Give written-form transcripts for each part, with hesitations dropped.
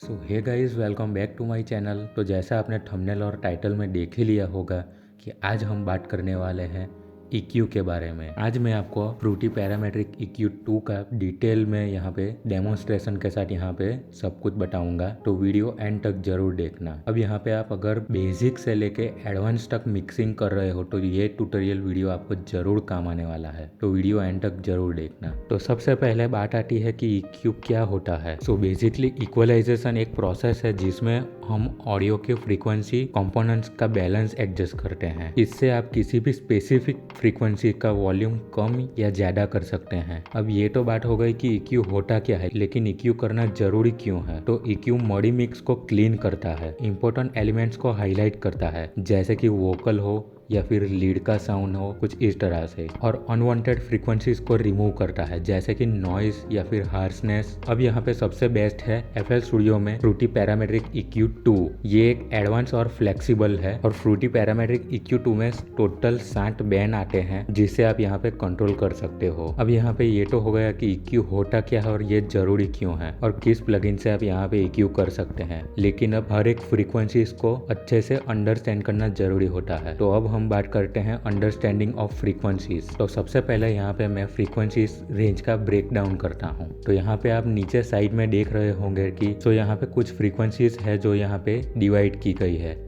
So hey guys, welcome back to my channel. तो जैसा आपने थंबनेल और टाइटल में देख ही लिया होगा कि आज हम बात करने वाले हैं EQ के बारे में। आज मैं आपको फ्रूटी पैरामेट्रिक EQ2 का डिटेल में यहाँ पे डेमोन्स्ट्रेशन के साथ यहाँ पे सब कुछ बताऊंगा, तो वीडियो एंड तक जरूर देखना। अब यहाँ पे आप अगर बेसिक से लेके एडवांस तक मिक्सिंग कर रहे हो तो ये ट्यूटोरियल वीडियो आपको जरूर काम आने वाला है, तो वीडियो एंड तक जरूर देखना। तो सबसे पहले बात आती है कि EQ क्या होता है। सो बेसिकली इक्वलाइजेशन एक प्रोसेस है जिसमें हम ऑडियो के फ्रीक्वेंसी कंपोनेंट्स का बैलेंस एडजस्ट करते हैं। इससे आप किसी भी स्पेसिफिक फ्रीक्वेंसी का वॉल्यूम कम या ज्यादा कर सकते हैं। अब ये तो बात हो गई कि EQ होता क्या है, लेकिन EQ करना जरूरी क्यों है। तो EQ मॉडी मिक्स को क्लीन करता है, इंपॉर्टेंट एलिमेंट्स को हाईलाइट करता है, जैसे कि वोकल हो या फिर लीड का साउंड हो, कुछ इस तरह से, और अनवांटेड फ्रीक्वेंसीज को रिमूव करता है, जैसे कि नॉइज या फिर हार्शनेस। अब यहाँ पे सबसे बेस्ट है FL स्टूडियो में फ्रूटी पैरामेट्रिक EQ2। ये एक एडवांस और फ्लेक्सिबल है, और फ्रूटी पैरामेट्रिक EQ2 में टोटल 60 बैंड आते हैं जिससे आप यहाँ पे कंट्रोल कर सकते हो। अब यहाँ पे ये तो हो गया कि EQ होता क्या है और ये जरूरी क्यों है, और किस प्लगइन से आप यहाँ पे EQ कर सकते हैं। लेकिन अब हर एक फ्रीक्वेंसीज को अच्छे से अंडरस्टैंड करना जरूरी होता है। तो अब हम बात करते हैं अंडरस्टैंडिंग ऑफ फ्रीक्वेंसीज। तो सबसे पहले यहाँ पे मैं फ्रीक्वेंसीज रेंज का ब्रेक डाउन करता हूँ। तो यहाँ पे आप नीचे साइड में देख रहे होंगे कि तो यहाँ पे कुछ फ्रीक्वेंसीज है जो यहाँ पे डिवाइड की गई है।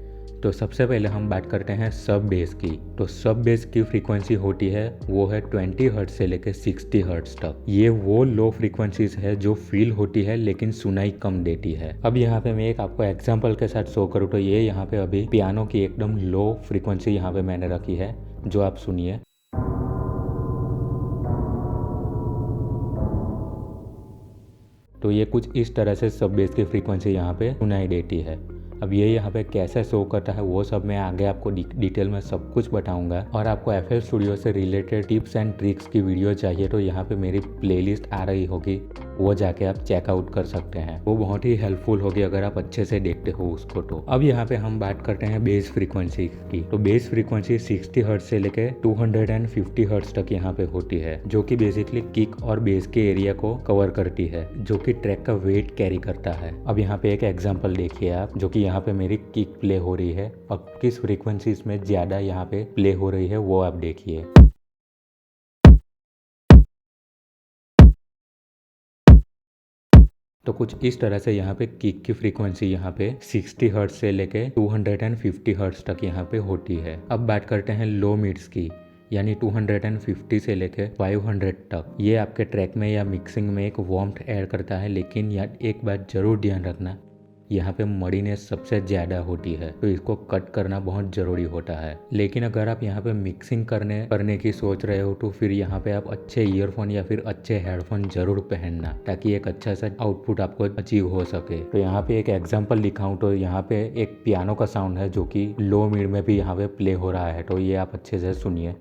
तो सबसे पहले हम बात करते हैं सब बेस की। तो सब बेस की फ्रीक्वेंसी होती है वो है 20 हर्ट्ज से लेकर 60 हर्ट्ज तक। ये वो लो फ्रीक्वेंसीज है जो फील होती है लेकिन सुनाई कम देती है। अब यहाँ पे मैं एक आपको एग्जांपल के साथ शो करूँ तो ये यहाँ पे अभी पियानो की एकदम लो फ्रीक्वेंसी यहाँ पे मैंने रखी है, जो आप सुनिए। तो ये कुछ इस तरह से सब बेस की फ्रीक्वेंसी यहाँ पे सुनाई देती है। अब ये यहाँ पे कैसे शो करता है वो सब मैं आगे आपको डिटेल में सब कुछ बताऊंगा। और आपको FL स्टूडियो से रिलेटेड टिप्स एंड ट्रिक्स की वीडियो चाहिए तो यहाँ पे मेरी प्लेलिस्ट आ रही होगी, वो जाके आप चेकआउट कर सकते हैं। वो बहुत ही हेल्पफुल होगी अगर आप अच्छे से देखते हो उसको। तो अब यहाँ पे हम बात करते हैं बेस फ्रीक्वेंसी की। तो बेस फ्रीक्वेंसी 60 हर्ट्ज से लेके 250 हर्ट्ज तक यहाँ पे होती है, जो कि बेसिकली किक और बेस के एरिया को कवर करती है, जो कि ट्रैक का वेट कैरी करता है। अब यहाँ पे एक एग्जांपल देखिए आप, जो कि यहाँ पे मेरी किक प्ले हो रही है और किस फ्रीक्वेंसी में ज्यादा यहाँ पे प्ले हो रही है वो आप देखिए। तो कुछ इस तरह से यहाँ पे किक की फ्रीक्वेंसी यहाँ पे 60 हर्ट्ज से लेके 250 हर्ट्ज तक यहाँ पे होती है। अब बात करते हैं लो मिड्स की, यानी 250 से लेके 500 तक। ये आपके ट्रैक में या मिक्सिंग में एक वार्मथ ऐड करता है, लेकिन यार एक बात जरूर ध्यान रखना, यहाँ पे मडीनेस सबसे ज़्यादा होती है, तो इसको कट करना बहुत ज़रूरी होता है। लेकिन अगर आप यहाँ पे मिक्सिंग करने की सोच रहे हो तो फिर यहाँ पे आप अच्छे ईयरफोन या फिर अच्छे हेडफोन जरूर पहनना, ताकि एक अच्छा सा आउटपुट आपको अचीव हो सके। तो यहाँ पे एक एग्जांपल दिखाऊं तो यहाँ पे एक पियानो का साउंड है जो कि लो मिड में भी यहाँ पे प्ले हो रहा है, तो ये आप अच्छे से सुनिए।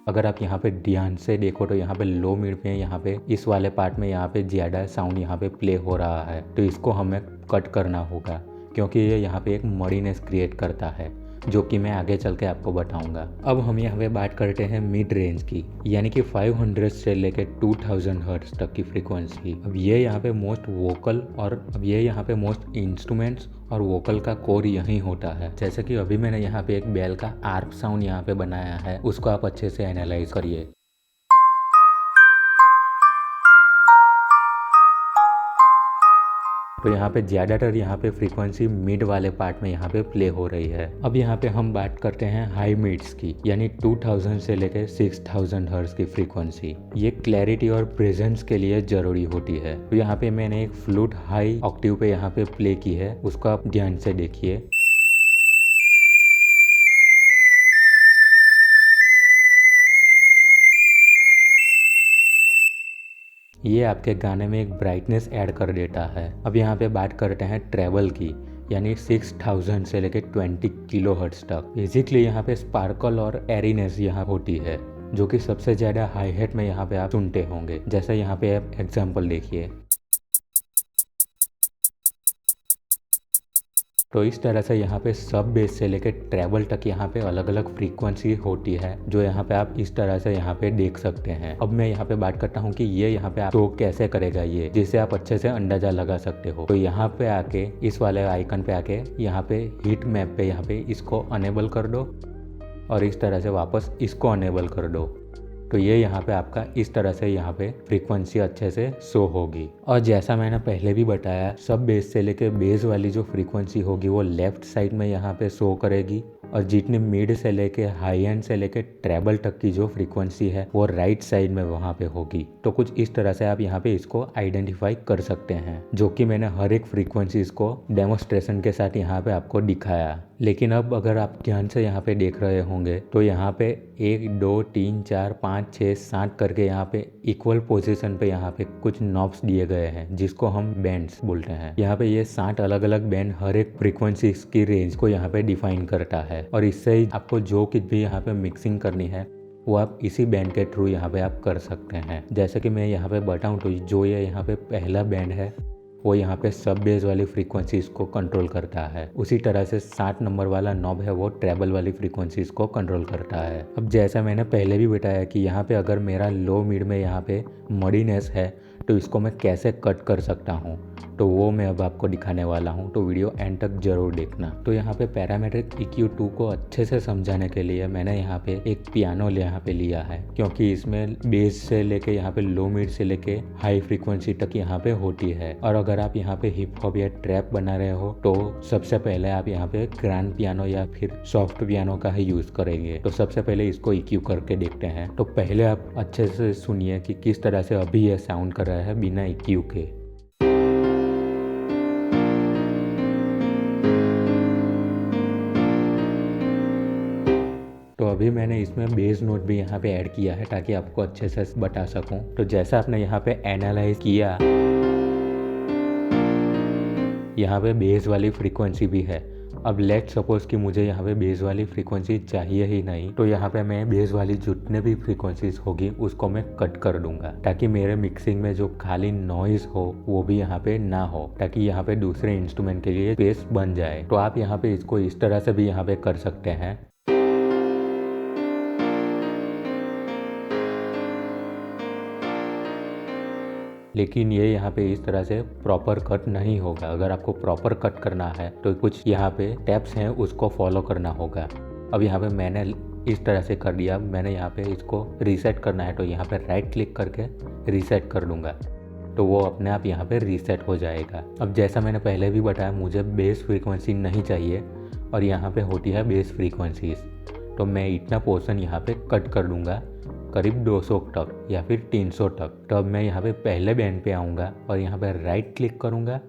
अगर आप यहाँ पे ध्यान से देखो तो यहाँ पे लो मिड में यहाँ पे इस वाले पार्ट में यहाँ पे ज़्यादा साउंड यहाँ पे प्ले हो रहा है, तो इसको हमें कट करना होगा, क्योंकि ये यहाँ पे एक मडीनेस क्रिएट करता है, जो कि मैं आगे चल के आपको बताऊंगा। अब हम यहाँ पे बात करते हैं मिड रेंज की, यानी कि 500 से लेके 2000 हर्ट्ज तक की फ्रीक्वेंसी। अब ये यहाँ पे मोस्ट वोकल, और अब ये यहाँ पे मोस्ट इंस्ट्रूमेंट्स और वोकल का कोर यही होता है। जैसे कि अभी मैंने यहाँ पे एक बेल का आर्प साउंड यहाँ पे बनाया है, उसको आप अच्छे से एनालाइज करिए। तो यहाँ पे ज़्यादातर यहाँ पे फ्रीक्वेंसी मिड वाले पार्ट में यहाँ पे प्ले हो रही है। अब यहाँ पे हम बात करते हैं हाई मिड्स की, यानी 2000 से लेकर 6000 हर्ट्ज की फ्रीक्वेंसी। ये क्लैरिटी और प्रेजेंस के लिए जरूरी होती है। तो यहाँ पे मैंने एक फ्लूट हाई ऑक्टिव पे यहाँ पे प्ले की है, उसको आप ध्यान से देखिए। ये आपके गाने में एक ब्राइटनेस ऐड कर देता है। अब यहाँ पे बात करते हैं ट्रेवल की, यानी 6000 से लेके 20 किलो हर्ट्ज तक। बेसिकली यहाँ पे स्पार्कल और एरीनेस यहाँ होती है, जो कि सबसे ज़्यादा हाई हेट में यहाँ पे आप सुनते होंगे। जैसे यहाँ पे आप एग्जाम्पल देखिए। तो इस तरह से यहाँ पे सब बेस से लेकर ट्रेबल तक यहाँ पे अलग अलग फ्रीक्वेंसी होती है, जो यहाँ पे आप इस तरह से यहाँ पे देख सकते हैं। अब मैं यहाँ पे बात करता हूँ कि ये यहाँ पे आप शो कैसे करेगा, ये जिससे आप अच्छे से अंदाजा लगा सकते हो। तो यहाँ पे आके इस वाले आइकन पे आके यहाँ पे हीट मैप पे यहाँ पे इसको अनेबल कर दो और इस तरह से वापस इसको अनेबल कर दो। तो ये यहाँ पे आपका इस तरह से यहाँ पे फ्रीक्वेंसी अच्छे से शो होगी। और जैसा मैंने पहले भी बताया, सब बेस से लेके बेस वाली जो फ्रीक्वेंसी होगी वो लेफ्ट साइड में यहाँ पे शो करेगी, और जितनी मिड से लेके हाई एंड से लेके ट्रेबल तक की जो फ्रीक्वेंसी है वो राइट साइड में वहाँ पे होगी। तो कुछ इस तरह से आप यहाँ पे इसको आइडेंटिफाई कर सकते हैं, जो कि मैंने हर एक फ्रीक्वेंसीज को डेमोस्ट्रेशन के साथ यहाँ पे आपको दिखाया। लेकिन अब अगर आप ध्यान से यहाँ पे देख रहे होंगे तो यहाँ पे 1 2 3 4 5 6 7 करके यहाँ पे इक्वल पोजीशन पे यहाँ पे कुछ नॉब्स दिए गए हैं, जिसको हम बैंड्स बोलते हैं। यहाँ पे ये 7 अलग अलग बैंड हर एक फ्रीक्वेंसी की रेंज को यहाँ पे डिफाइन करता है, और इससे ही आपको जो कुछ भी यहाँ पे मिक्सिंग करनी है वो आप इसी बैंड के थ्रू यहाँ पे आप कर सकते हैं। जैसे कि मैं यहाँ पे बताऊँ तो जो ये यहाँ पे पहला बैंड है वो यहाँ पे सब बेस वाली फ्रीक्वेंसीज को कंट्रोल करता है। उसी तरह से 7 नंबर वाला नॉब है वो ट्रेबल वाली फ्रीक्वेंसीज को कंट्रोल करता है। अब जैसा मैंने पहले भी बताया कि यहाँ पे अगर मेरा लो मिड में यहाँ पे मडीनेस है तो इसको मैं कैसे कट कर सकता हूँ, तो वो मैं अब आपको दिखाने वाला हूँ, तो वीडियो एंड तक जरूर देखना। तो यहाँ पे पैरामेट्रिक EQ2 को अच्छे से समझाने के लिए मैंने यहाँ पे एक पियानो यहाँ पे लिया है, क्योंकि इसमें बेस से लेके यहाँ पे लो मिड से लेके हाई फ्रीक्वेंसी तक यहाँ पे होती है। और अगर आप यहाँ पे हिप हॉप या ट्रैप बना रहे हो तो सबसे पहले आप यहाँ पे ग्रैंड पियानो या फिर सॉफ्ट पियानो का ही यूज करेंगे। तो सबसे पहले इसको EQ करके देखते हैं। तो पहले आप अच्छे से सुनिए कि किस तरह से अभी ये साउंड कर रहा है बिना EQ के। तो अभी मैंने इसमें बेस नोट भी यहाँ पे ऐड किया है ताकि आपको अच्छे से बता सकूं। तो जैसा आपने यहाँ पे एनालाइज किया, यहाँ पे बेस वाली फ्रीक्वेंसी भी है। अब लेट सपोज कि मुझे यहाँ पे बेस वाली फ्रीक्वेंसी चाहिए ही नहीं, तो यहाँ पे मैं बेस वाली जितने भी फ्रीक्वेंसीज होगी उसको मैं कट कर दूंगा, ताकि मेरे मिक्सिंग में जो खाली नॉइज हो वो भी यहाँ पे ना हो, ताकि यहाँ पे दूसरे इंस्ट्रूमेंट के लिए स्पेस बन जाए। तो आप यहाँ पे इसको इस तरह से भी यहाँ पे कर सकते हैं। लेकिन ये यहाँ पे इस तरह से प्रॉपर कट नहीं होगा। अगर आपको प्रॉपर कट करना है तो कुछ यहाँ पे टेप्स हैं उसको फॉलो करना होगा। अब यहाँ पे मैंने इस तरह से कर दिया। मैंने यहाँ पे इसको रीसेट करना है तो यहाँ पे राइट क्लिक करके रीसेट कर दूंगा, तो वो अपने आप यहाँ पे रीसेट हो जाएगा। अब जैसा मैंने पहले भी बताया, मुझे बेस फ्रीक्वेंसी नहीं चाहिए और यहाँ पे होती है बेस फ्रीक्वेंसीज, तो मैं इतना पोर्शन यहाँ पे कट कर दूंगा करीब 200 तक या फिर 300 तक। तो अब मैं यहाँ पे पहले बैंड पे आऊँगा और यहाँ पे राइट क्लिक करूँगा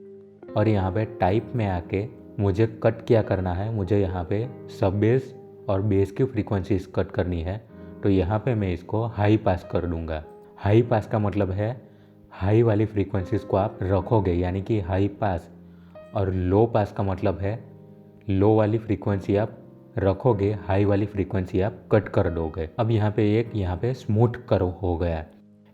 और यहाँ पे टाइप में आके मुझे कट क्या करना है, मुझे यहाँ पे सब बेस और बेस की फ्रीक्वेंसीज कट करनी है। तो यहाँ पे मैं इसको हाई पास कर दूँगा। हाई पास का मतलब है हाई वाली फ्रीक्वेंसीज को आप रखोगे, यानी कि हाई पास। और लो पास का मतलब है लो वाली फ्रीक्वेंसी आप रखोगे, हाई वाली फ्रीक्वेंसी आप कट कर दोगे। अब यहाँ पे स्मूथ कर्व हो गया।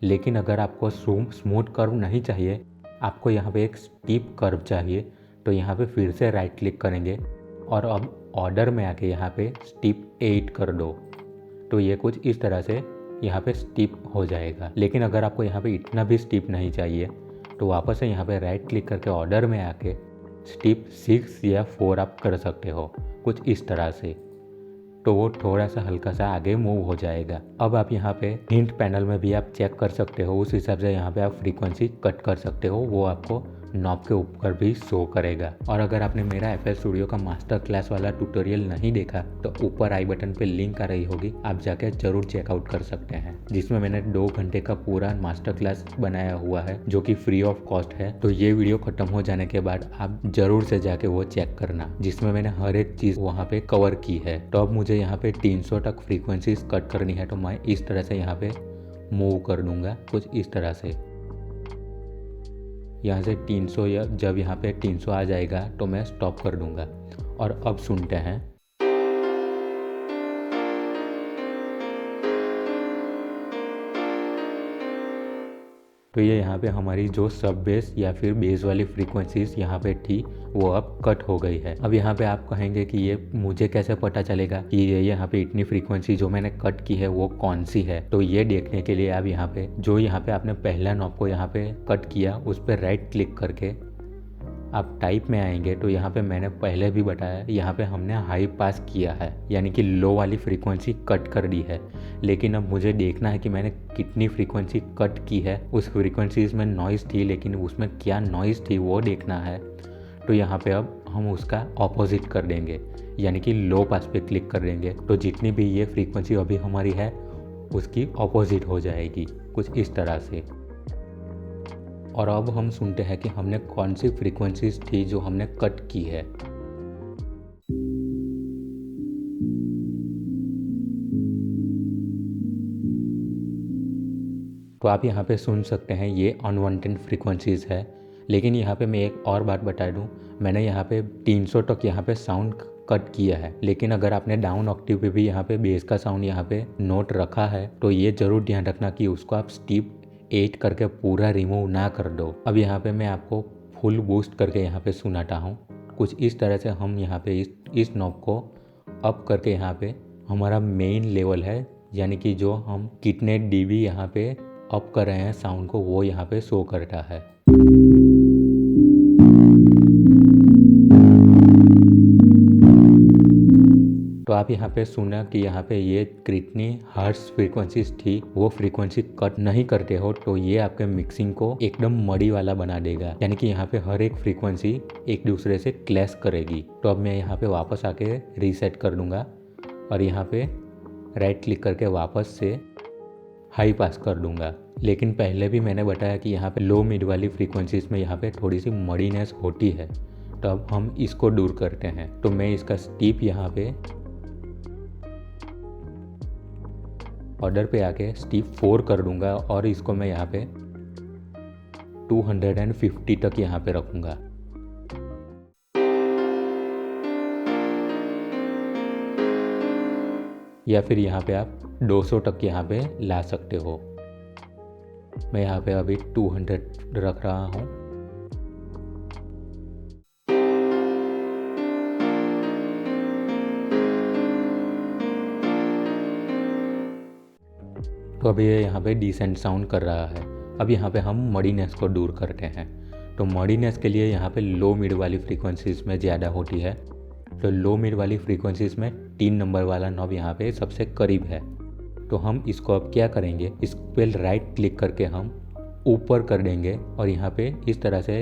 लेकिन अगर आपको स्मूथ कर्व नहीं चाहिए, आपको यहाँ पे एक स्टीप कर्व चाहिए, तो यहाँ पे फिर से राइट क्लिक करेंगे और अब ऑर्डर में आके यहाँ पे स्टीप 8 कर दो। तो ये कुछ इस तरह से यहाँ पे स्टीप हो जाएगा। लेकिन अगर आपको यहाँ पे इतना भी स्टीप नहीं चाहिए तो वापस से यहाँ पे राइट क्लिक करके ऑर्डर में आके स्टीप 6 या 4 आप कर सकते हो, कुछ इस तरह से। तो वो थोड़ा सा हल्का सा आगे मूव हो जाएगा। अब आप यहाँ पे हिंट पैनल में भी आप चेक कर सकते हो, उस हिसाब से यहाँ पे आप फ्रीक्वेंसी कट कर सकते हो, वो आपको नॉब के ऊपर भी शो करेगा। और अगर आपने मेरा FL स्टूडियो का मास्टर क्लास वाला ट्यूटोरियल नहीं देखा तो ऊपर आई बटन पे लिंक आ रही होगी, आप जाके जरूर चेकआउट कर सकते हैं, जिसमें मैंने 2 घंटे का पूरा मास्टर क्लास बनाया हुआ है जो कि फ्री ऑफ कॉस्ट है। तो ये वीडियो खत्म हो जाने के बाद आप जरूर से जाके वो चेक करना, जिसमें मैंने हर एक चीज वहाँ पे कवर की है। तो अब मुझे यहाँ पे 300 तक फ्रीक्वेंसीज कट करनी है, तो मैं इस तरह से यहाँ पे मूव कर दूंगा, कुछ इस तरह से। यहाँ से 300 या जब यहाँ पे 300 आ जाएगा तो मैं स्टॉप कर दूंगा। और अब सुनते हैं। तो ये यहाँ पे हमारी जो सब बेस या फिर बेस वाली फ्रीक्वेंसीज यहाँ पे थी वो अब कट हो गई है। अब यहाँ पे आप कहेंगे कि ये मुझे कैसे पता चलेगा कि ये यहाँ पे इतनी फ्रीक्वेंसी जो मैंने कट की है वो कौन सी है। तो ये देखने के लिए आप यहाँ पे यहाँ पे आपने पहला नॉब को यहाँ पे कट किया उस पर राइट क्लिक करके आप टाइप में आएंगे। तो यहाँ पे मैंने पहले भी बताया, यहाँ पे हमने हाई पास किया है यानी कि लो वाली फ्रीक्वेंसी कट कर दी है। लेकिन अब मुझे देखना है कि मैंने कितनी फ्रीक्वेंसी कट की है। उस फ्रीक्वेंसीज में नॉइज़ थी लेकिन उसमें क्या नॉइज़ थी वो देखना है। तो यहाँ पे अब हम उसका ऑपोजिट कर देंगे यानी कि लो पास पे क्लिक कर देंगे। तो जितनी भी ये फ्रीक्वेंसी अभी हमारी है उसकी ऑपोजिट हो जाएगी कुछ इस तरह से। और अब हम सुनते हैं कि हमने कौन सी फ्रीक्वेंसीज थी जो हमने कट की है। तो आप यहाँ पे सुन सकते हैं ये अनवांटेड फ्रीक्वेंसीज है। लेकिन यहाँ पे मैं एक और बात बता दूँ, मैंने यहाँ पे 300 तक यहाँ पे साउंड कट किया है। लेकिन अगर आपने डाउन ऑक्टेव पे भी यहाँ पे बेस का साउंड यहाँ पे नोट रखा है तो ये ज़रूर ध्यान रखना कि उसको आप स्टीप 8 करके पूरा रिमूव ना कर दो। अब यहाँ पे मैं आपको फुल बूस्ट करके यहाँ पे सुनाता हूँ। कुछ इस तरह से हम यहाँ पे इस नॉब को अप करके यहाँ पे हमारा मेन लेवल है यानी कि जो हम कितने डीबी यहाँ पे अप कर रहे हैं साउंड को वो यहाँ पे शो करता है। तो आप यहाँ पे सुना कि यहाँ पे ये कितनी हर्ट्ज फ्रीक्वेंसीज थी, वो फ्रीक्वेंसी कट नहीं करते हो तो ये आपके मिक्सिंग को एकदम मड़ी वाला बना देगा यानी कि यहाँ पे हर एक फ्रीक्वेंसी एक दूसरे से क्लैश करेगी। तो अब मैं यहाँ पे वापस आके रीसेट कर दूंगा और यहाँ पे राइट क्लिक करके वापस से हाई पास कर दूंगा। लेकिन पहले भी मैंने बताया कि यहाँ पे लो मिड वाली फ्रीक्वेंसीज में यहाँ पे थोड़ी सी मड़ीनेस होती है। तो अब हम इसको दूर करते हैं। तो मैं इसका स्टीप यहाँ पे ऑर्डर पे आके स्टीप 4 कर दूंगा और इसको मैं यहाँ पे 250 तक यहाँ पे रखूंगा। या फिर यहाँ पे आप 200 तक यहाँ पे ला सकते हो। मैं यहाँ पे अभी 200 रख रहा हूँ। तो अभी ये यहाँ पे डिसेंट साउंड कर रहा है। अब यहाँ पे हम मडीनेस को दूर करते हैं। तो मडीनेस के लिए यहाँ पे लो मिड वाली फ्रीक्वेंसीज में ज़्यादा होती है। तो लो मिड वाली फ्रीक्वेंसीज में 3 नंबर वाला नॉब यहाँ पे सबसे करीब है। तो हम इसको अब क्या करेंगे, इस पर राइट क्लिक करके हम ऊपर कर देंगे और यहाँ पे इस तरह से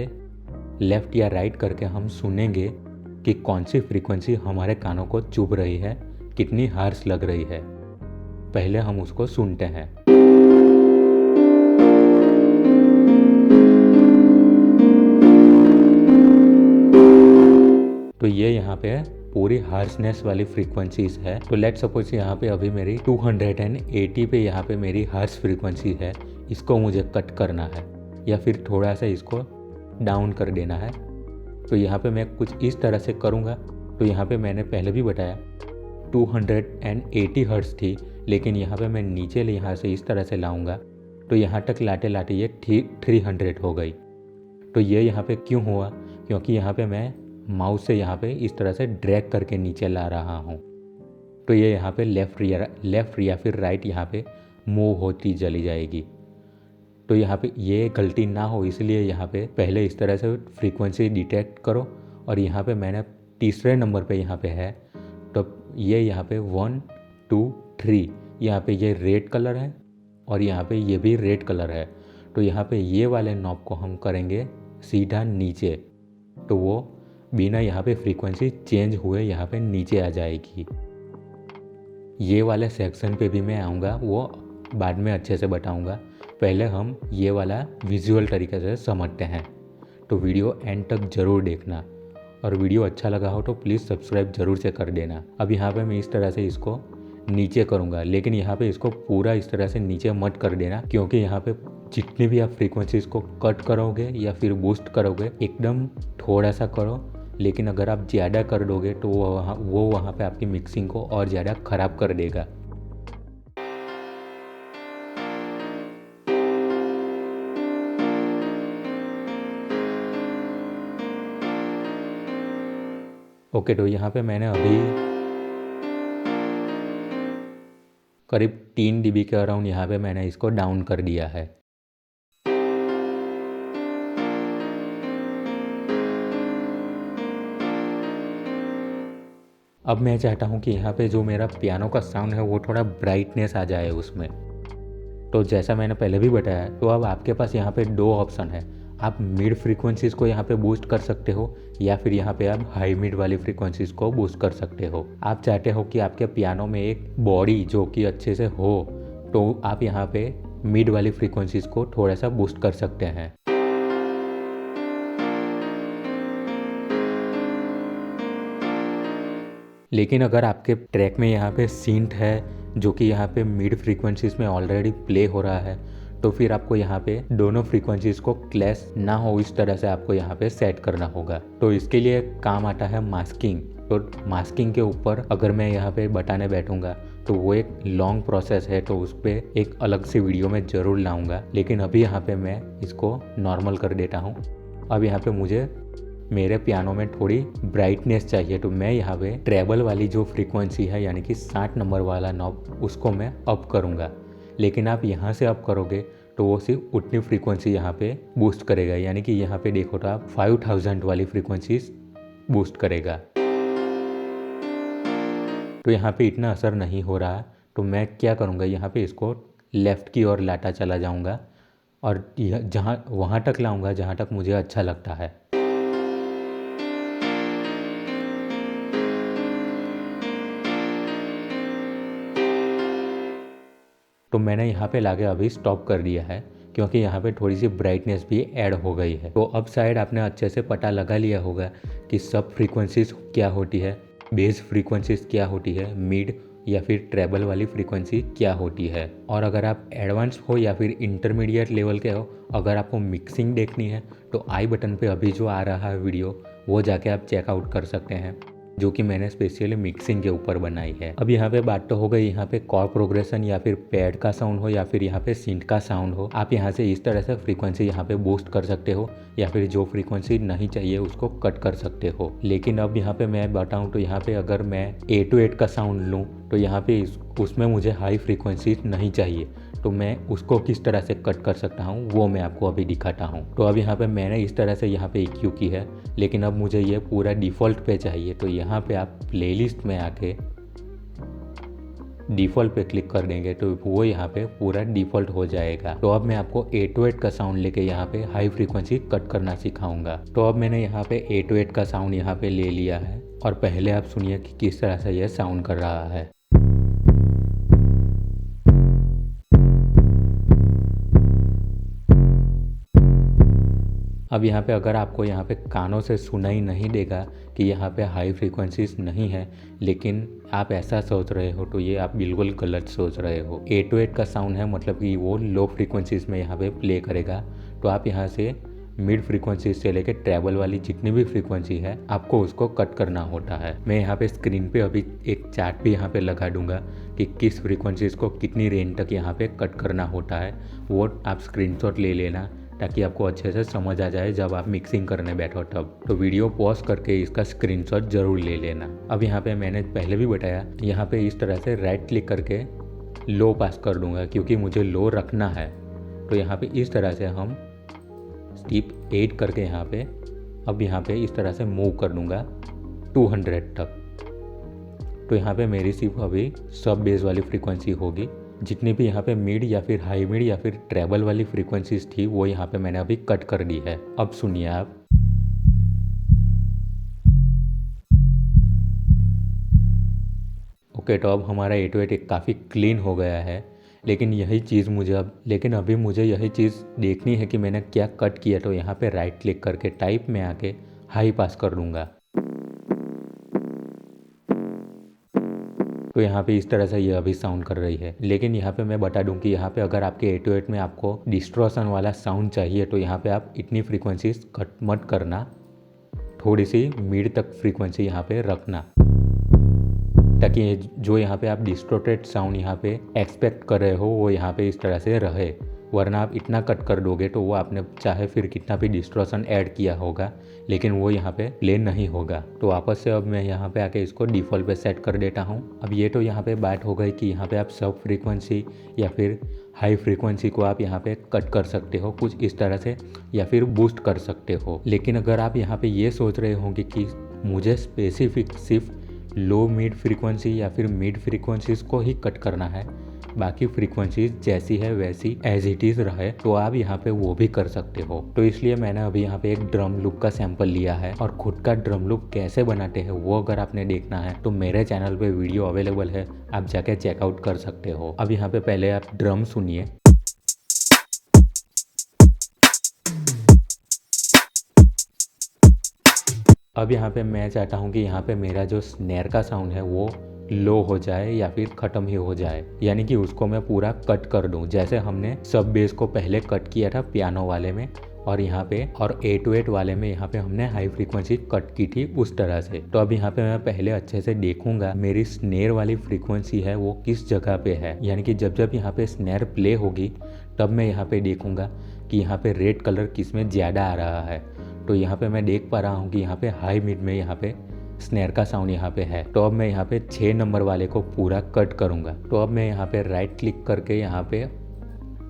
लेफ़्ट या राइट करके हम सुनेंगे कि कौन सी फ्रीक्वेंसी हमारे कानों को चुभ रही है, कितनी हार्श लग रही है। पहले हम उसको सुनते हैं। तो ये यहाँ पे पूरी हार्शनेस वाली फ्रीक्वेंसीज है। तो लेट सपोज यहाँ पे अभी मेरी 280 पे यहाँ पे मेरी हार्श फ्रीक्वेंसी है, इसको मुझे कट करना है या फिर थोड़ा सा इसको डाउन कर देना है। तो यहाँ पे मैं कुछ इस तरह से करूँगा। तो यहाँ पे मैंने पहले भी बताया 280 हर्ट्ज थी, लेकिन यहाँ पे मैं नीचे यहाँ से इस तरह से लाऊंगा तो यहाँ तक लाते लाते ये 300 हो गई। तो ये यहाँ पे क्यों हुआ, क्योंकि यहाँ पे मैं माउस से यहाँ पे इस तरह से ड्रैग करके नीचे ला रहा हूँ। तो ये यहाँ पे लेफ़्ट या फिर राइट यहाँ पे मूव होती चली जाएगी। तो यहाँ पे ये गलती ना हो इसलिए यहाँ पे पहले इस तरह से फ्रीक्वेंसी डिटेक्ट करो और यहाँ पे मैंने तीसरे नंबर पे यहाँ पे है। तो ये यहाँ पे 1 2 3 यहाँ पे ये रेड कलर है और यहाँ पे ये भी रेड कलर है। तो यहाँ पे ये वाले नॉब को हम करेंगे सीधा नीचे, तो वो बिना यहाँ पे फ्रीक्वेंसी चेंज हुए यहाँ पे नीचे आ जाएगी। ये वाले सेक्शन पे भी मैं आऊँगा, वो बाद में अच्छे से बताऊँगा। पहले हम ये वाला विजुअल तरीके से समझते हैं। तो वीडियो एंड तक ज़रूर देखना और वीडियो अच्छा लगा हो तो प्लीज़ सब्सक्राइब ज़रूर से कर देना। अब यहाँ पे मैं इस तरह से इसको नीचे करूँगा, लेकिन यहाँ पे इसको पूरा इस तरह से नीचे मत कर देना, क्योंकि यहाँ पे जितनी भी आप फ्रीक्वेंसीज को कट करोगे या फिर बूस्ट करोगे एकदम थोड़ा सा करो। लेकिन अगर आप ज़्यादा कर दोगे तो वो वहाँ पे आपकी मिक्सिंग को और ज़्यादा ख़राब कर देगा। ओके, तो यहाँ पे मैंने अभी करीब 3 dB के अराउंड यहाँ पे मैंने इसको डाउन कर दिया है। अब मैं चाहता हूँ कि यहाँ पे जो मेरा पियानो का साउंड है वो थोड़ा ब्राइटनेस आ जाए उसमें। तो जैसा मैंने पहले भी बताया, तो अब आपके पास यहाँ पे दो ऑप्शन है। आप मिड फ्रीक्वेंसीज़ को यहाँ पे बूस्ट कर सकते हो या फिर यहाँ पे आप हाई मिड वाली फ्रीक्वेंसीज़ को बूस्ट कर सकते हो। आप चाहते हो कि आपके पियानो में एक बॉडी जो कि अच्छे से हो, तो आप यहाँ पे मिड वाली फ्रीक्वेंसीज़ को थोड़ा सा बूस्ट कर सकते हैं। लेकिन अगर आपके ट्रैक में यहाँ पे सिंथ है जो कि यहाँ पे मिड फ्रीक्वेंसीज़ में ऑलरेडी प्ले हो रहा है, तो फिर आपको यहाँ पे दोनों फ्रीक्वेंसीज़ को क्लैश ना हो इस तरह से आपको यहाँ पे सेट करना होगा। तो इसके लिए काम आता है मास्किंग। तो मास्किंग के ऊपर अगर मैं यहाँ पे बताने बैठूंगा तो वो एक लॉन्ग प्रोसेस है, तो उस पर एक अलग से वीडियो में ज़रूर लाऊंगा। लेकिन अभी यहाँ पे मैं इसको नॉर्मल कर देता हूँ। अब यहाँ पे मुझे मेरे पियानो में थोड़ी ब्राइटनेस चाहिए, तो मैं यहाँ पे ट्रेबल वाली जो फ्रीक्वेंसी है यानी कि 60 नंबर वाला नॉब, उसको मैं अप करूँगा। लेकिन आप यहाँ से अप करोगे तो वो सिर्फ उतनी फ्रीक्वेंसी यहाँ पे बूस्ट करेगा, यानी कि यहाँ पे देखो तो आप 5000 वाली फ्रीक्वेंसी बूस्ट करेगा। तो यहाँ पे इतना असर नहीं हो रहा, तो मैं क्या करूँगा, यहाँ पे इसको लेफ़्ट की ओर लाता चला जाऊँगा और जहाँ वहाँ तक लाऊँगा जहाँ तक मुझे अच्छा लगता है। तो मैंने यहाँ पे लाके अभी स्टॉप कर दिया है क्योंकि यहाँ पे थोड़ी सी ब्राइटनेस भी ऐड हो गई है। तो अब शायद आपने अच्छे से पता लगा लिया होगा कि सब फ्रीक्वेंसीज क्या होती है, बेस फ्रीक्वेंसीज क्या होती है, मिड या फिर ट्रेबल वाली फ्रीक्वेंसी क्या होती है। और अगर आप एडवांस हो या फिर इंटरमीडिएट लेवल के हो, अगर आपको मिक्सिंग देखनी है तो आई बटन पे अभी जो आ रहा है वीडियो वो जाके आप चेकआउट कर सकते हैं, जो कि मैंने स्पेशली मिक्सिंग के ऊपर बनाई है। अब यहाँ पे बात तो हो गई यहाँ पे कॉर्ड प्रोग्रेशन या फिर पैड का साउंड हो या फिर यहाँ पे सिंथ का साउंड हो, आप यहाँ से इस तरह से फ्रीक्वेंसी यहाँ पे बूस्ट कर सकते हो या फिर जो फ्रीक्वेंसी नहीं चाहिए उसको कट कर सकते हो। लेकिन अब यहाँ पे मैं बताऊँ तो यहाँ पे अगर मैं 808 का साउंड लूँ तो यहाँ पे उसमें मुझे हाई फ्रीक्वेंसी नहीं चाहिए, तो मैं उसको किस तरह से कट कर सकता हूँ वो मैं आपको अभी दिखाता हूँ। तो अब यहाँ पे मैंने इस तरह से यहाँ पे EQ की है, लेकिन अब मुझे ये पूरा डिफ़ॉल्ट पे चाहिए। तो यहाँ पे आप प्लेलिस्ट में आके डिफ़ॉल्ट पे क्लिक कर देंगे तो वो यहाँ पे पूरा डिफ़ॉल्ट हो जाएगा। तो अब मैं आपको 808 का साउंड लेके यहाँ पे हाई फ्रीक्वेंसी कट करना सिखाऊंगा। तो अब मैंने यहाँ पे 808 का साउंड यहाँ पे ले लिया है और पहले आप सुनिए कि किस तरह से ये साउंड कर रहा है। अब यहाँ पे अगर आपको यहाँ पे कानों से सुनाई नहीं देगा कि यहाँ पे हाई फ्रीक्वेंसीज नहीं है, लेकिन आप ऐसा सोच रहे हो, तो ये आप बिल्कुल गलत सोच रहे हो। 808 का साउंड है, मतलब कि वो लो फ्रीक्वेंसीज में यहाँ पे प्ले करेगा। तो आप यहाँ से मिड फ्रीक्वेंसी से लेकर ट्रेबल वाली जितनी भी फ्रीक्वेंसी है आपको उसको कट करना होता है। मैं यहाँ पे स्क्रीन पे अभी एक चार्ट भी यहाँ पे लगा दूंगा कि किस फ्रीक्वेंसीज को कितनी रेंज तक यहाँ पे कट करना होता है, वो आप स्क्रीनशॉट ले लेना ताकि आपको अच्छे से समझ आ जाए जब आप मिक्सिंग करने बैठो तब। तो वीडियो पॉज करके इसका स्क्रीनशॉट जरूर ले लेना। अब यहाँ पे मैंने पहले भी बताया, यहाँ पे इस तरह से राइट क्लिक करके लो पास कर दूंगा क्योंकि मुझे लो रखना है। तो यहाँ पे इस तरह से हम स्टेप 8 करके यहाँ पे अब यहाँ पे इस तरह से मूव कर दूंगा 200 तक। तो यहाँ पे मेरी सिर्फ अभी सब बेस वाली फ्रीक्वेंसी होगी। जितनी भी यहाँ पे मिड या फिर हाई मिड या फिर ट्रेबल वाली फ्रीक्वेंसीज थी वो यहाँ पे मैंने अभी कट कर दी है। अब सुनिए आप। ओके, तो अब हमारा 808 काफ़ी क्लीन हो गया है। लेकिन अभी मुझे यही चीज़ देखनी है कि मैंने क्या कट किया। तो यहाँ पे राइट क्लिक करके टाइप में आके हाई पास कर दूंगा। तो यहाँ पे इस तरह से ये अभी साउंड कर रही है। लेकिन यहाँ पे मैं बता दूं कि यहाँ पे अगर आपके 808 में आपको डिस्टॉर्शन वाला साउंड चाहिए तो यहाँ पे आप इतनी फ्रीक्वेंसीज कट मत करना, थोड़ी सी मिड तक फ्रीक्वेंसी यहाँ पे रखना, ताकि जो यहाँ पे आप डिस्टॉर्टेड साउंड यहाँ पे एक्सपेक्ट कर रहे हो वो यहाँ पे इस तरह से रहे। वरना आप इतना कट कर दोगे तो वो आपने चाहे फिर कितना भी डिस्टॉर्शन ऐड किया होगा लेकिन वो यहाँ पे प्ले नहीं होगा। तो वापस से अब मैं यहाँ पे आके इसको डिफ़ॉल्ट पे सेट कर देता हूँ। अब ये तो यहाँ पे बात हो गई कि यहाँ पे आप सब फ्रीक्वेंसी या फिर हाई फ्रीक्वेंसी को आप यहाँ पे कट कर सकते हो कुछ इस तरह से या फिर बूस्ट कर सकते हो। लेकिन अगर आप यहाँ पे ये सोच रहे होंगे कि मुझे स्पेसिफिक सिर्फ लो मिड फ्रीक्वेंसी या फिर मिड फ्रीक्वेंसीज़ को ही कट करना है, बाकी फ्रीक्वेंसीज जैसी है वैसी एज इट इज़ रहे, तो आप यहाँ पे वो भी कर सकते हो। तो इसलिए मैंने अभी यहाँ पे एक ड्रम लूप का सैंपल लिया है और खुद का ड्रम लूप कैसे बनाते हैं वो अगर आपने देखना है तो मेरे चैनल पे वीडियो अवेलेबल है, आप जाके चेकआउट कर सकते हो। अब यहाँ पे पहले आप ड्रम सुनिए। अब यहाँ पे मैं चाहता हूँ कि यहाँ पे मेरा जो स्नेयर का साउंड है वो लो हो जाए या फिर ख़त्म ही हो जाए, यानी कि उसको मैं पूरा कट कर दूं। जैसे हमने सब बेस को पहले कट किया था पियानो वाले में और यहाँ पे और 808 वाले में यहाँ पे हमने हाई फ्रीक्वेंसी कट की थी उस तरह से। तो अब यहाँ पे मैं पहले अच्छे से देखूंगा मेरी स्नेयर वाली फ्रीक्वेंसी है वो किस जगह पे है, यानी कि जब जब यहाँ पे स्नेयर प्ले होगी तब मैं यहाँ पे देखूंगा कि यहाँ पे रेड कलर किस में ज़्यादा आ रहा है। तो यहाँ पे मैं देख पा रहा हूँ कि यहाँ पे हाई मिड में यहाँ पे स्नेयर का साउंड यहाँ पे है। तो अब मैं यहाँ पे 6 नंबर वाले को पूरा कट करूँगा। तो अब मैं यहाँ पे राइट क्लिक करके यहाँ पे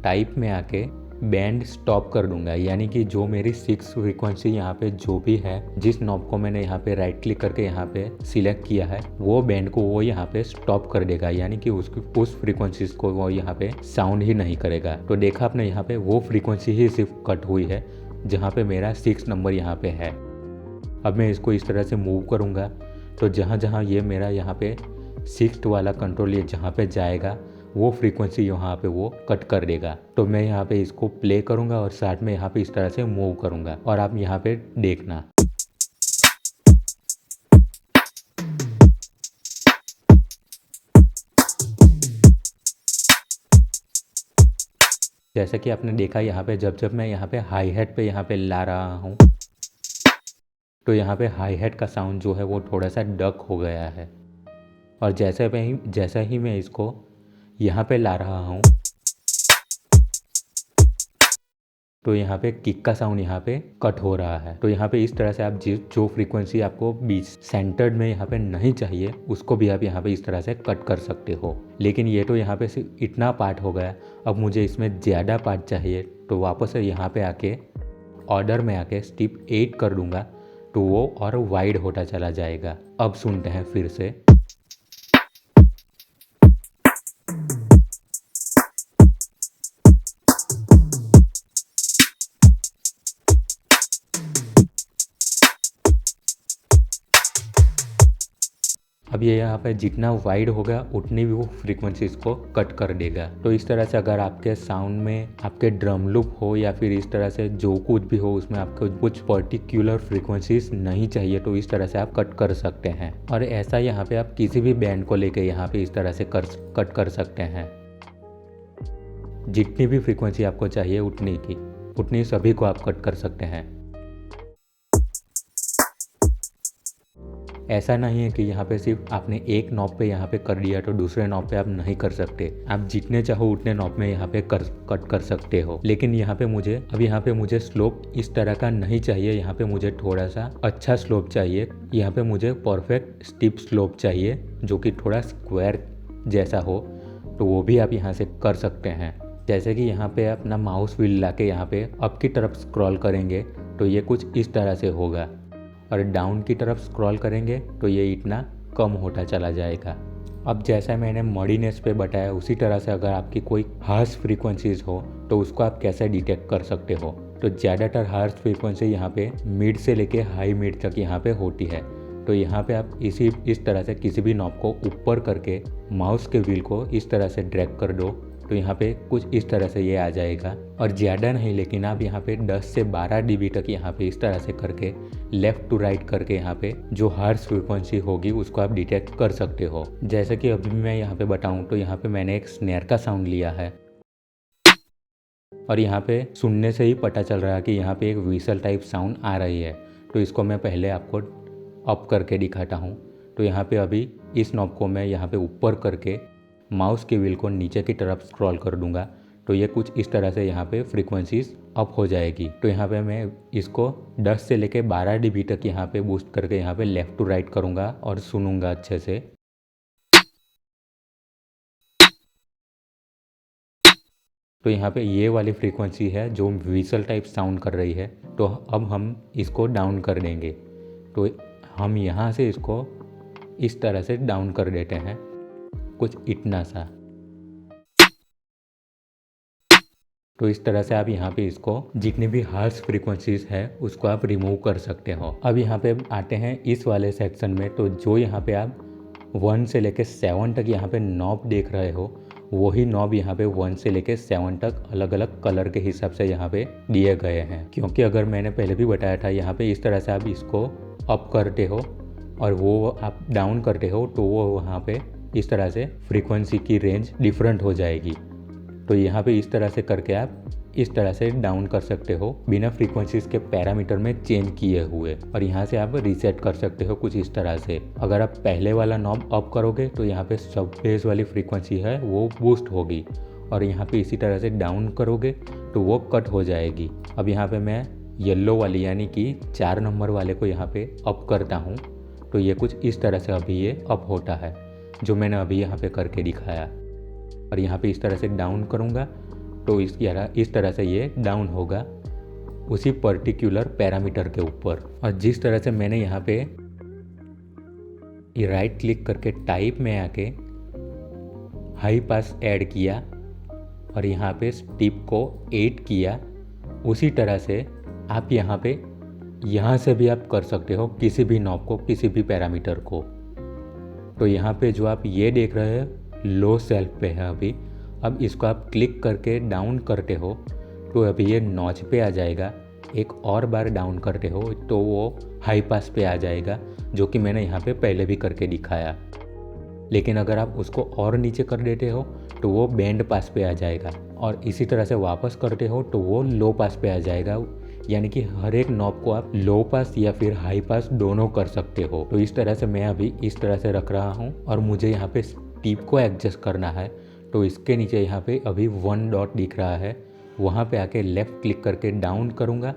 टाइप में आके बैंड स्टॉप कर दूंगा, यानी कि जो मेरी 6 फ्रीक्वेंसी यहाँ पे जो भी है, जिस नॉब को मैंने यहाँ पे राइट क्लिक करके यहाँ पे सिलेक्ट किया है वो बैंड को वो यहाँ पे स्टॉप कर देगा, यानी कि उस फ्रीक्वेंसीज को वो यहाँ पे साउंड ही नहीं करेगा। तो देखा आपने यहाँ पे वो फ्रीक्वेंसी ही सिर्फ कट हुई है जहाँ पे मेरा 6 नंबर यहाँ पे है। अब मैं इसको इस तरह से मूव करूँगा तो जहाँ जहाँ ये मेरा यहाँ पे 6th वाला कंट्रोल ये जहाँ पे जाएगा वो फ्रीक्वेंसी यहाँ पे वो कट कर देगा। तो मैं यहाँ पे इसको प्ले करूँगा और साथ में यहाँ पे इस तरह से मूव करूँगा और आप यहाँ पे देखना। जैसे कि आपने देखा यहाँ पे जब जब मैं यहाँ पे हाई हैट पे यहाँ पे ला रहा हूँ तो यहाँ पे हाई हैट का साउंड जो है वो थोड़ा सा डक हो गया है, और जैसा ही मैं इसको यहाँ पे ला रहा हूँ तो यहाँ पे किक का साउंड यहाँ पे कट हो रहा है। तो यहाँ पे इस तरह से आप जो फ्रीक्वेंसी आपको बीच सेंटर्ड में यहाँ पे नहीं चाहिए उसको भी आप यहाँ पे इस तरह से कट कर सकते हो। लेकिन ये तो यहाँ पे सिर्फ इतना पार्ट हो गया, अब मुझे इसमें ज़्यादा पार्ट चाहिए तो वापस से यहाँ पे आके ऑर्डर में आके स्टेप 8 कर दूंगा तो वो और वाइड होता चला जाएगा। अब सुनते हैं फिर से। अब ये यहाँ पे जितना वाइड होगा उतनी भी वो फ्रीक्वेंसीज को कट कर देगा। तो इस तरह से अगर आपके साउंड में आपके ड्रम लूप हो या फिर इस तरह से जो कुछ भी हो उसमें आपको कुछ पर्टिकुलर फ्रीक्वेंसीज नहीं चाहिए तो इस तरह से आप कट कर सकते हैं। और ऐसा यहाँ पे आप किसी भी बैंड को लेके यहाँ पे इस तरह से कट कर सकते हैं। जितनी भी फ्रीक्वेंसी आपको चाहिए उतनी सभी को आप कट कर सकते हैं। ऐसा नहीं है कि यहाँ पे सिर्फ आपने एक नॉब पे यहाँ पे कर दिया तो दूसरे नॉब पे आप नहीं कर सकते। आप जितने चाहो उतने नॉब में यहाँ पे कट कर सकते हो। लेकिन यहाँ पे मुझे स्लोप इस तरह का नहीं चाहिए, यहाँ पे मुझे थोड़ा सा अच्छा स्लोप चाहिए। यहाँ पे मुझे परफेक्ट स्टीप स्लोप चाहिए जो कि थोड़ा स्क्वायर जैसा हो, तो वो भी आप यहाँ से कर सकते हैं। जैसे कि यहाँ पे अपना माउस व्हील ला के यहाँ पे अप की तरफ स्क्रॉल करेंगे तो ये कुछ इस तरह से होगा, और डाउन की तरफ स्क्रॉल करेंगे तो ये इतना कम होता चला जाएगा। अब जैसा मैंने मॉडीनेस पे बताया उसी तरह से अगर आपकी कोई हार्श फ्रीक्वेंसीज हो तो उसको आप कैसे डिटेक्ट कर सकते हो। तो ज़्यादातर हार्श फ्रीक्वेंसी यहाँ पे मिड से लेके हाई मिड तक यहाँ पे होती है। तो यहाँ पे आप इस तरह से किसी भी नॉब को ऊपर करके माउस के व्हील को इस तरह से ड्रैग कर दो तो यहाँ पे कुछ इस तरह से ये आ जाएगा। और ज़्यादा नहीं, लेकिन आप यहाँ पे 10 से 12 dB तक यहाँ पे इस तरह से करके लेफ़्ट टू राइट करके यहाँ पे जो हार्श फ्रीक्वेंसी होगी उसको आप डिटेक्ट कर सकते हो। जैसे कि अभी मैं यहाँ पे बताऊँ तो यहाँ पे मैंने एक स्नेयर का साउंड लिया है और यहाँ पे सुनने से ही पता चल रहा है कि यहाँ पे एक व्हीसल टाइप साउंड आ रही है। तो इसको मैं पहले आपको अप करके दिखाता हूँ। तो यहाँ पे अभी इस नॉब को मैं यहाँ पे ऊपर करके माउस के व्हील को नीचे की तरफ स्क्रॉल कर दूंगा तो ये कुछ इस तरह से यहाँ पे फ्रीक्वेंसीज अप हो जाएगी। तो यहाँ पे मैं इसको 10 से लेके 12 dB तक यहाँ पे बूस्ट करके यहाँ पे लेफ़्ट टू राइट करूँगा और सुनूंगा अच्छे से। तो यहाँ पे ये वाली फ्रीक्वेंसी है जो व्हीसल टाइप साउंड कर रही है। तो अब हम इसको डाउन कर देंगे। तो हम यहाँ से इसको इस तरह से डाउन कर देते हैं, कुछ इतना सा। तो इस तरह से आप यहाँ पे इसको जितनी भी हार्श फ्रीक्वेंसीज है उसको आप रिमूव कर सकते हो। अब यहाँ पे आते हैं इस वाले सेक्शन में। तो जो यहाँ पे आप 1 से लेके 7 तक यहाँ पे नॉब देख रहे हो, वही नॉब यहाँ पे 1 से लेके 7 तक अलग अलग कलर के हिसाब से यहाँ पे दिए गए हैं। क्योंकि अगर मैंने पहले भी बताया था, यहाँ पे इस तरह से आप इसको अप करते हो और वो आप डाउन करते हो तो वो वहाँ पे इस तरह से फ्रीक्वेंसी की रेंज डिफरेंट हो जाएगी। तो यहाँ पे इस तरह से करके आप इस तरह से डाउन कर सकते हो बिना फ्रीक्वेंसीज के पैरामीटर में चेंज किए हुए। और यहाँ से आप रीसेट कर सकते हो कुछ इस तरह से। अगर आप पहले वाला नॉब अप करोगे तो यहाँ पे सब बेस वाली फ्रीक्वेंसी है वो बूस्ट होगी, और यहाँ पे इसी तरह से डाउन करोगे तो वो कट हो जाएगी। अब यहाँ पे मैं येलो वाली यानी कि 4 नंबर वाले को यहाँ पे अप करता हूँ, तो ये कुछ इस तरह से अभी ये अप होता है जो मैंने अभी यहाँ पे करके दिखाया। और यहाँ पे इस तरह से डाउन करूँगा तो इस तरह से ये डाउन होगा उसी पर्टिकुलर पैरामीटर के ऊपर। और जिस तरह से मैंने यहाँ पे ये राइट क्लिक करके टाइप में आके हाई पास ऐड किया और यहाँ पे स्टिप को 8 किया, उसी तरह से आप यहाँ से भी आप कर सकते हो किसी भी नॉब को, किसी भी पैरामीटर को। तो यहाँ पे जो आप ये देख रहे हैं लो सेल्फ पे है अभी। अब इसको आप क्लिक करके डाउन करते हो तो अभी ये नॉच पे आ जाएगा। एक और बार डाउन करते हो तो वो हाई पास पे आ जाएगा, जो कि मैंने यहाँ पे पहले भी करके दिखाया। लेकिन अगर आप उसको और नीचे कर देते हो तो वो बैंड पास पे आ जाएगा, और इसी तरह से वापस करते हो तो वो लो पास पे आ जाएगा। यानी कि हर एक नॉब को आप लो पास या फिर हाई पास दोनों कर सकते हो। तो इस तरह से मैं अभी इस तरह से रख रहा हूँ, और मुझे यहाँ पे टिप को एडजस्ट करना है। तो इसके नीचे यहाँ पे अभी 1 डॉट दिख रहा है, वहाँ पे आके लेफ़्ट क्लिक करके डाउन करूँगा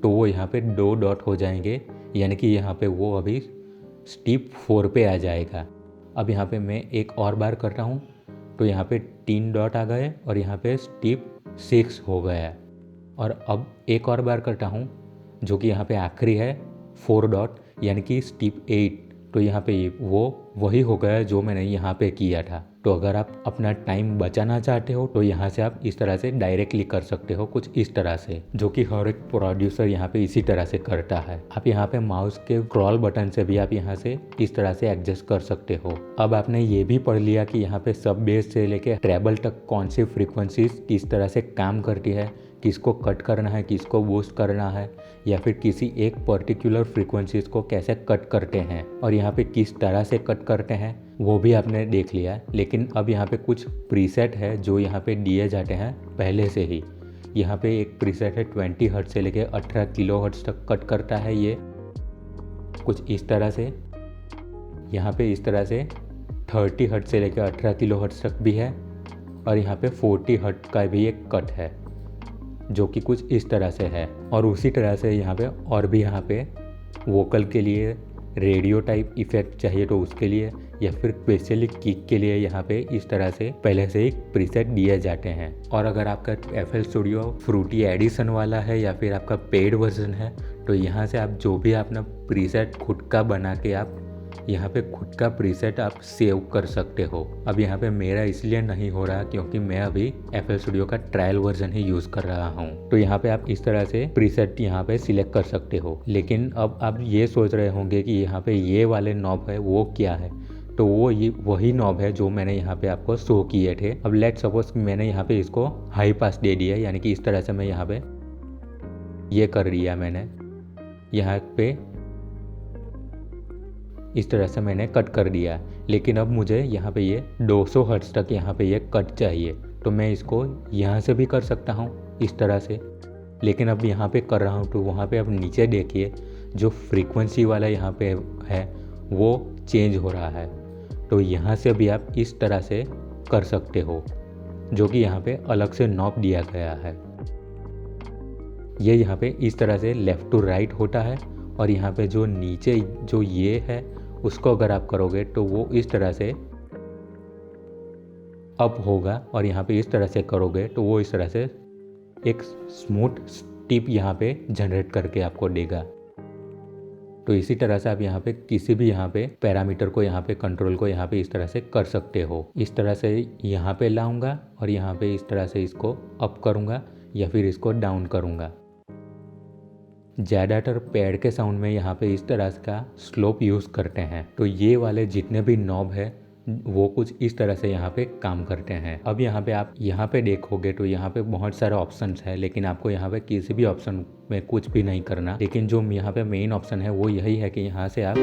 तो वो यहाँ पे 2 डॉट हो जाएंगे, यानी कि यहाँ पे वो अभी स्टिप 4 पे आ जाएगा। अब यहाँ पे मैं एक और बार करता हूँ तो यहाँ पे 3 डॉट आ गए और यहाँ पे स्टिप 6 हो गया। और अब एक और बार करता हूँ जो कि यहाँ पे आखिरी है 4 डॉट, यानी कि स्टिप 8। तो यहाँ पे वो वही हो गया जो मैंने यहाँ पे किया था। तो अगर आप अपना टाइम बचाना चाहते हो तो यहाँ से आप इस तरह से डायरेक्टली कर सकते हो, कुछ इस तरह से, जो कि हर एक प्रोड्यूसर यहाँ पे इसी तरह से करता है। आप यहाँ पे माउस के स्क्रॉल बटन से भी आप यहाँ से इस तरह से एडजस्ट कर सकते हो। अब आपने ये भी पढ़ लिया कि यहाँ पे सब बेस से लेके ट्रेबल तक कौन सी फ्रीक्वेंसीज किस तरह से काम करती है, किसको कट करना है, किसको बूस्ट करना है, या फिर किसी एक पर्टिकुलर फ्रीक्वेंसीज को कैसे कट करते हैं और यहाँ पे किस तरह से कट करते हैं, वो भी आपने देख लिया। लेकिन अब यहाँ पे कुछ प्रीसेट है जो यहाँ पे दिए जाते हैं पहले से ही। यहाँ पे एक प्रीसेट है 20 हर्ट्ज से लेके 18 किलो हर्ट्ज तक कट करता है ये, कुछ इस तरह से। यहाँ पे इस तरह से 30 हर्ट्ज से लेकर 18 किलो हर्ट्ज तक भी है, और यहाँ पे 40 हर्ट्ज का भी एक कट है जो कि कुछ इस तरह से है। और उसी तरह से यहाँ पे और भी यहाँ पे वोकल के लिए रेडियो टाइप इफेक्ट चाहिए तो उसके लिए, या फिर स्पेशली किक के लिए यहाँ पे इस तरह से पहले से ही प्रीसेट दिए जाते हैं। और अगर आपका FL स्टूडियो फ्रूटी एडिशन वाला है या फिर आपका पेड वर्जन है तो यहाँ से आप जो भी अपना प्रीसेट खुद का बना के आप यहाँ पे खुद का प्रीसेट आप सेव कर सकते हो। अब यहाँ पे मेरा इसलिए नहीं हो रहा क्योंकि मैं अभी FL स्टूडियो का ट्रायल वर्जन ही यूज़ कर रहा हूँ। तो यहाँ पे आप इस तरह से प्रीसेट यहाँ पे सिलेक्ट कर सकते हो। लेकिन अब आप ये सोच रहे होंगे कि यहाँ पे ये वाले नॉब है वो क्या है, तो वो ये वही नॉब है जो मैंने यहाँ पे आपको शो किए थे। अब लेट सपोज मैंने यहाँ पे इसको हाई पास दे दिया, यानी कि इस तरह से मैं यहाँ पे ये कर दिया, मैंने यहाँ पे इस तरह से मैंने कट कर दिया। लेकिन अब मुझे यहाँ पे ये 200 हर्ट्ज तक यहाँ पे ये कट चाहिए, तो मैं इसको यहाँ से भी कर सकता हूँ इस तरह से। लेकिन अब यहाँ पे कर रहा हूँ तो वहाँ पे अब नीचे देखिए जो फ्रीक्वेंसी वाला यहाँ पे है वो चेंज हो रहा है। तो यहाँ से भी आप इस तरह से कर सकते हो। जो कि यहाँ पे अलग से नॉब दिया गया है। ये यहाँ पे इस तरह से लेफ़्ट टू राइट होता है और यहाँ पे जो नीचे जो ये है उसको अगर आप करोगे तो वो इस तरह से अप होगा और यहाँ पे इस तरह से करोगे तो वो इस तरह से एक स्मूथ टिप यहाँ पे जनरेट करके आपको देगा। तो इसी तरह से आप यहाँ पे किसी भी यहाँ पे पैरामीटर को यहाँ पे कंट्रोल को यहाँ पे इस तरह से कर सकते हो। इस तरह से यहाँ पे लाऊंगा और यहाँ पे इस तरह से इसको अप करूँगा या फिर इसको डाउन करूँगा। ज़्यादातर पैड के साउंड में यहाँ पे इस तरह का स्लोप यूज़ करते हैं। तो ये वाले जितने भी नॉब है वो कुछ इस तरह से यहाँ पे काम करते हैं। अब यहाँ पे आप यहाँ पे देखोगे तो यहाँ पे बहुत सारे ऑप्शंस है, लेकिन आपको यहाँ पे किसी भी ऑप्शन में कुछ भी नहीं करना। लेकिन जो यहाँ पे मेन ऑप्शन है वो यही है कि यहाँ से आप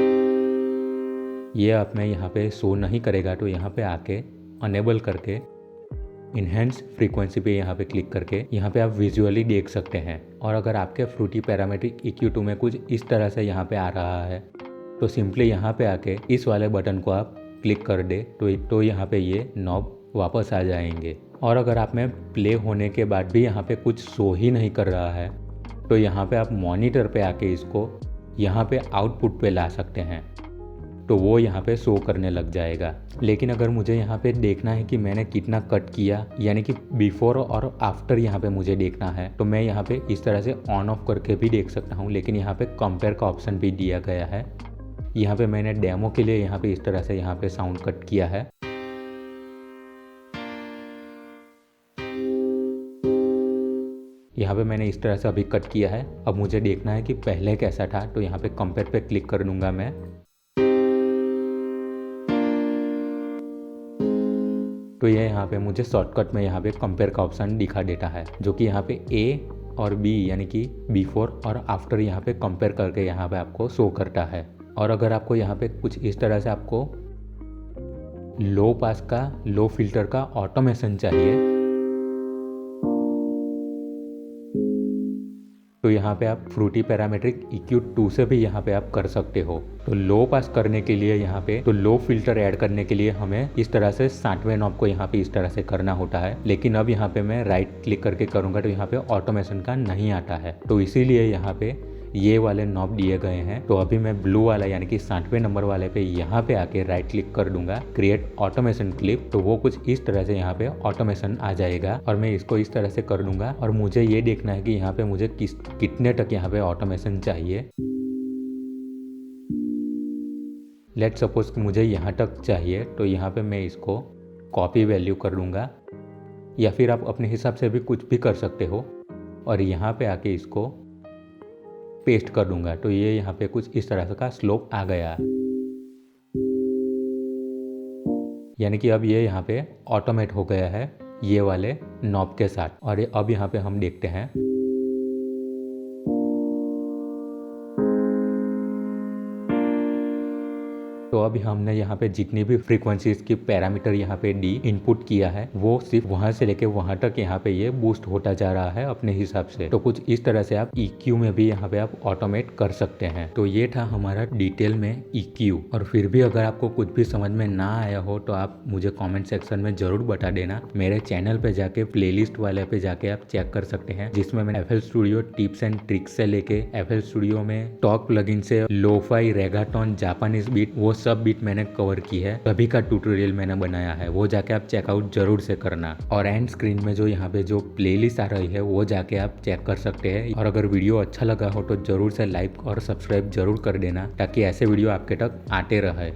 ये आप में यहाँ पे शो नहीं करेगा तो यहाँ पे आके अनेबल करके इनहेंस फ्रीक्वेंसी पे यहाँ पे क्लिक करके यहाँ पे आप विजुअली देख सकते हैं। और अगर आपके फ्रूटी पैरामेट्रिक EQ2 में कुछ इस तरह से यहाँ पे आ रहा है तो सिंपली यहाँ पे आके इस वाले बटन को आप क्लिक कर दे तो यहाँ पे ये नॉब वापस आ जाएंगे। और अगर आप में प्ले होने के बाद भी यहाँ पे कुछ शो ही नहीं कर रहा है तो यहाँ पे आप मॉनिटर पे आके इसको यहाँ पे आउटपुट पे ला सकते हैं तो वो यहाँ पे शो करने लग जाएगा। लेकिन अगर मुझे यहाँ पे देखना है कि मैंने कितना कट किया, यानी कि बिफोर और आफ्टर यहाँ पे मुझे देखना है, तो मैं यहाँ पे इस तरह से ऑन ऑफ करके भी देख सकता हूँ। लेकिन यहाँ पे कंपेयर का ऑप्शन भी दिया गया है। यहाँ पे मैंने डेमो के लिए यहाँ पे इस तरह से यहाँ पे साउंड कट किया है। यहाँ पे मैंने इस तरह से अभी कट किया है। अब मुझे देखना है कि पहले कैसा था, तो यहाँ पे कंपेयर पे क्लिक कर दूंगा मैं। तो ये यहाँ पे मुझे शॉर्टकट में यहाँ पे कंपेयर का ऑप्शन दिखा देता है, जो कि यहाँ पे A और B यानी कि बिफोर और आफ्टर यहाँ पे कंपेयर करके यहाँ पे आपको शो करता है। और अगर आपको यहाँ पे कुछ इस तरह से आपको लो पास का, लो फिल्टर का ऑटोमेशन चाहिए तो यहाँ पे आप फ्रूटी पैरामेट्रिक EQ2 से भी यहाँ पे आप कर सकते हो। तो लो पास करने के लिए यहाँ पे तो लो फिल्टर ऐड करने के लिए हमें इस तरह से 60वें नॉब को यहाँ पे इस तरह से करना होता है। लेकिन अब यहाँ पे मैं राइट क्लिक करके करूँगा तो यहाँ पे ऑटोमेशन का नहीं आता है, तो इसीलिए यहाँ पे ये वाले नॉब दिए गए हैं। तो अभी मैं ब्लू वाला यानी कि 60वें नंबर वाले पे यहाँ पे आके राइट क्लिक कर दूंगा, क्रिएट ऑटोमेशन क्लिप, तो वो कुछ इस तरह से यहाँ पे ऑटोमेशन आ जाएगा। और मैं इसको इस तरह से कर दूंगा और मुझे ये देखना है कि यहाँ पे मुझे कितने तक यहाँ पे ऑटोमेशन चाहिए। लेट सपोज कि मुझे यहाँ तक चाहिए, तो यहाँ पे मैं इसको कॉपी वैल्यू कर दूंगा, या फिर आप अपने हिसाब से भी कुछ भी कर सकते हो। और यहाँ पे आके इसको पेस्ट कर दूंगा तो ये यहाँ पे कुछ इस तरह का स्लोप आ गया, यानी कि अब ये यहाँ पे ऑटोमेट हो गया है ये वाले नॉब के साथ। और अब यहाँ पे हम देखते हैं तो अभी हमने यहाँ पे जितनी भी फ्रीक्वेंसीज की पैरामीटर यहाँ पे डी इनपुट किया है वो सिर्फ वहां से लेके वहां तक यहाँ पे ये बूस्ट होता जा रहा है अपने हिसाब से। तो कुछ इस तरह से आप EQ में भी यहाँ पे आप ऑटोमेट कर सकते हैं। तो ये था हमारा डिटेल में EQ। और फिर भी अगर आपको कुछ भी समझ में ना आया हो तो आप मुझे कॉमेंट सेक्शन में जरूर बता देना। मेरे चैनल पे जाके प्लेलिस्ट वाले पे जाके आप चेक कर सकते हैं, जिसमें मैंने FL Studio tips and tricks से लेके FL Studio में टॉक प्लगइन से लोफाई, रेगाटोन, जापानीज बीट, वो सब बीट मैंने कवर की है। सभी का ट्यूटोरियल मैंने बनाया है, वो जाके आप चेकआउट जरूर से करना। और एंड स्क्रीन में जो यहाँ पे जो प्लेलिस्ट आ रही है वो जाके आप चेक कर सकते हैं। और अगर वीडियो अच्छा लगा हो तो जरूर से लाइक और सब्सक्राइब जरूर कर देना, ताकि ऐसे वीडियो आपके तक आते रहे।